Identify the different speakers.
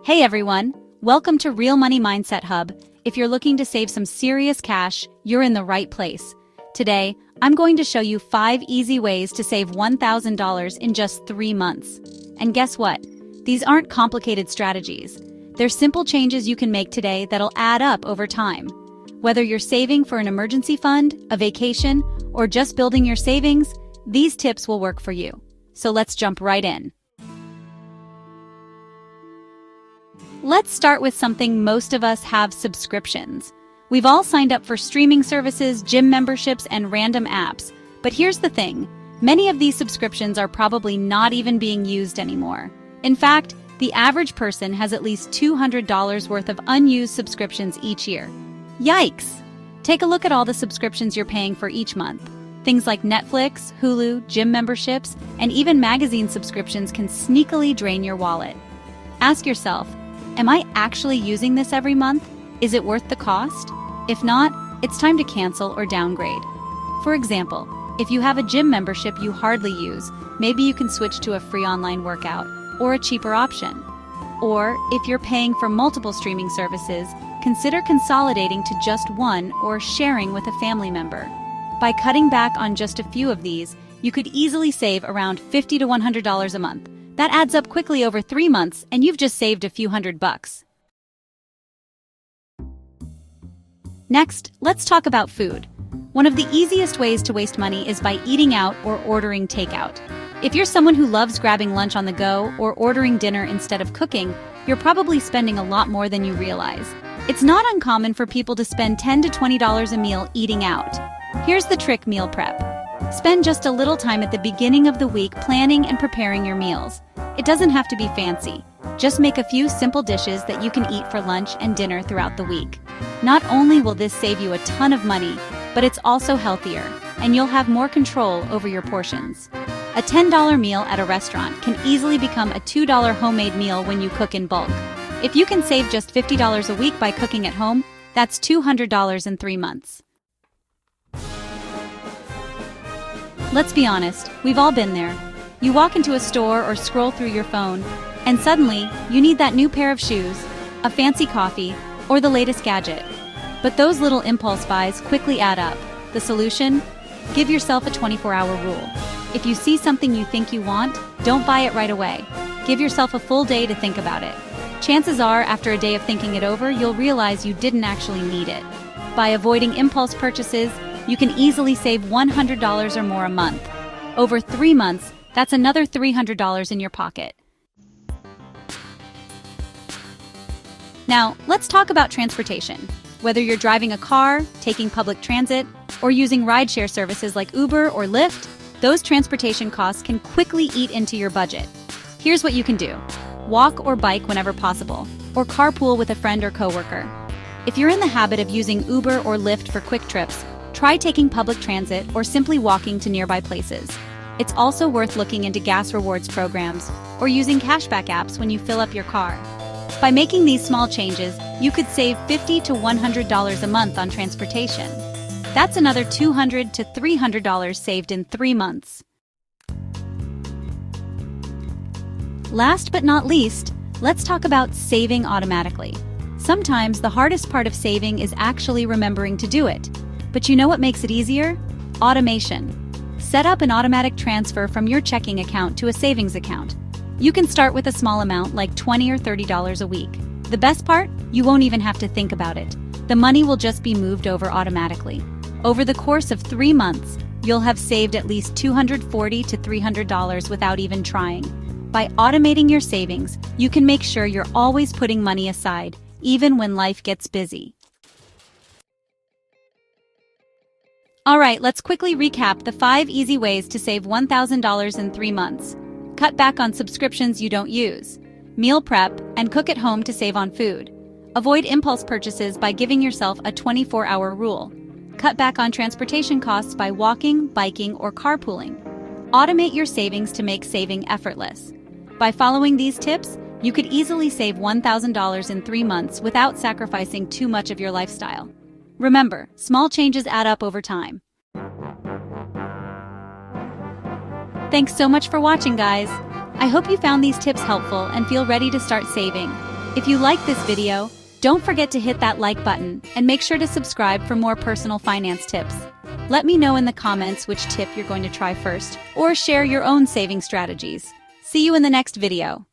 Speaker 1: Hey everyone, welcome to Real Money Mindset Hub. If you're looking to save some serious cash, you're in the right place. Today, I'm going to show you 5 easy ways to save $1,000 in just 3 months. And guess what? These aren't complicated strategies. They're simple changes you can make today that'll add up over time. Whether you're saving for an emergency fund, a vacation, or just building your savings, these tips will work for you. So let's jump right in. Let's start with something most of us have: subscriptions. We've all signed up for streaming services, gym memberships, and random apps. But here's the thing, many of these subscriptions are probably not even being used anymore. In fact, the average person has at least $200 worth of unused subscriptions each year. Yikes! Take a look at all the subscriptions you're paying for each month. Things like Netflix, Hulu, gym memberships, and even magazine subscriptions can sneakily drain your wallet. Ask yourself, am I actually using this every month? Is it worth the cost? If not, it's time to cancel or downgrade. For example, if you have a gym membership you hardly use, maybe you can switch to a free online workout or a cheaper option. Or, if you're paying for multiple streaming services, consider consolidating to just one or sharing with a family member. By cutting back on just a few of these, you could easily save around $50 to $100 a month. That adds up quickly over 3 months, and you've just saved a few $100. Next, let's talk about food. One of the easiest ways to waste money is by eating out or ordering takeout. If you're someone who loves grabbing lunch on the go or ordering dinner instead of cooking, you're probably spending a lot more than you realize. It's not uncommon for people to spend $10 to $20 a meal eating out. Here's the trick: meal prep. Spend just a little time at the beginning of the week planning and preparing your meals. It doesn't have to be fancy. Just make a few simple dishes that you can eat for lunch and dinner throughout the week. Not only will this save you a ton of money, but it's also healthier, and you'll have more control over your portions. A $10 meal at a restaurant can easily become a $2 homemade meal when you cook in bulk. If you can save just $50 a week by cooking at home, that's $200 in 3 months. Let's be honest, we've all been there. You walk into a store or scroll through your phone, and suddenly, you need that new pair of shoes, a fancy coffee, or the latest gadget. But those little impulse buys quickly add up. The solution? Give yourself a 24-hour rule. If you see something you think you want, don't buy it right away. Give yourself a full day to think about it. Chances are, after a day of thinking it over, you'll realize you didn't actually need it. By avoiding impulse purchases, you can easily save $100 or more a month. Over 3 months, that's another $300 in your pocket. Now, let's talk about transportation. Whether you're driving a car, taking public transit, or using rideshare services like Uber or Lyft, those transportation costs can quickly eat into your budget. Here's what you can do: walk or bike whenever possible, or carpool with a friend or coworker. If you're in the habit of using Uber or Lyft for quick trips, try taking public transit or simply walking to nearby places. It's also worth looking into gas rewards programs or using cashback apps when you fill up your car. By making these small changes, you could save $50 to $100 a month on transportation. That's another $200 to $300 saved in 3 months. Last but not least, let's talk about saving automatically. Sometimes the hardest part of saving is actually remembering to do it. But you know what makes it easier? Automation. Set up an automatic transfer from your checking account to a savings account. You can start with a small amount like $20 or $30 a week. The best part? You won't even have to think about it. The money will just be moved over automatically. Over the course of 3 months, you'll have saved at least $240 to $300 without even trying. By automating your savings, you can make sure you're always putting money aside, even when life gets busy. Alright, let's quickly recap the 5 easy ways to save $1,000 in 3 months. Cut back on subscriptions you don't use. Meal prep and cook at home to save on food. Avoid impulse purchases by giving yourself a 24-hour rule. Cut back on transportation costs by walking, biking, or carpooling. Automate your savings to make saving effortless. By following these tips, you could easily save $1,000 in 3 months without sacrificing too much of your lifestyle. Remember, small changes add up over time. Thanks so much for watching, guys. I hope you found these tips helpful and feel ready to start saving. If you like this video, don't forget to hit that like button and make sure to subscribe for more personal finance tips. Let me know in the comments which tip you're going to try first, or share your own saving strategies. See you in the next video.